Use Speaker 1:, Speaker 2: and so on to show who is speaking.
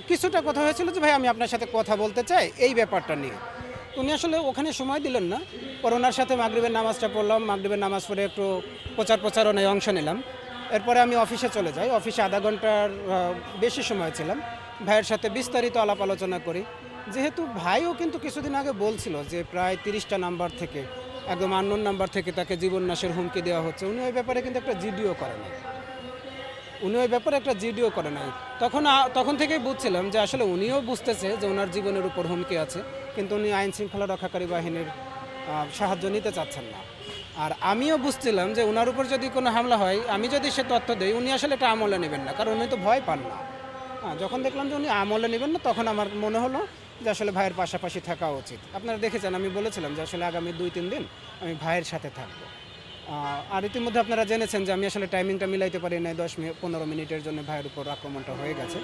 Speaker 1: কিছুটা কথা হয়েছিল যে ভাই আমি আপনার সাথে কথা বলতে চাই এই ব্যাপারটা নিয়ে। উনি আসলে ওখানে সময় দিলেন না। পরে ওনার সাথে মাগরিবের নামাজটা পড়লাম, মাগরিবের নামাজ পড়ে একটু প্রচারণায় অংশ নিলাম। এরপরে আমি অফিসে চলে যাই। অফিসে আধা ঘন্টার বেশি সময় ছিলাম। ভাইয়ের সাথে বিস্তারিত আলাপ আলোচনা করি। যেহেতু ভাইও কিন্তু কিছুদিন আগে বলছিল যে প্রায় 30টা নাম্বার থেকে, একদম আননোন নাম্বার থেকে তাকে জীবননাশের হুমকি দেওয়া হচ্ছে। উনি ওই ব্যাপারে কিন্তু একটা জিডিও করেন। উনি ওই ব্যাপারে একটা জিডিও করে নাই। তখন থেকেই বুঝছিলাম যে আসলে উনিও বুঝতেছে যে ওনার জীবনের উপর হুমকি আছে, কিন্তু উনি আইন শৃঙ্খলা রক্ষাকারী বাহিনীর সাহায্য নিতে চাচ্ছেন না। আর আমিও বুঝছিলাম যে ওনার উপর যদি কোনো হামলা হয়, আমি যদি সে তথ্য দেই, উনি আসলে এটা আমলে নেবেন না, কারণ উনি তো ভয় পান না। যখন দেখলাম যে উনি আমলে নেবেন না, তখন আমার মনে হলো যে আসলে ভাইয়ের পাশাপাশি থাকা উচিত। আপনারা দেখেছেন আমি বলেছিলাম যে আসলে আগামী 2-3 দিন আমি ভাইয়ের সাথে থাকবো। আর ইতিমধ্যে আপনারা জেনেছেন যে আমি আসলে টাইমিংটা মিলাইতে পারি নাই, 10-15 মিনিটের জন্য ভাইয়ের উপর আক্রমণটা হয়ে গেছে।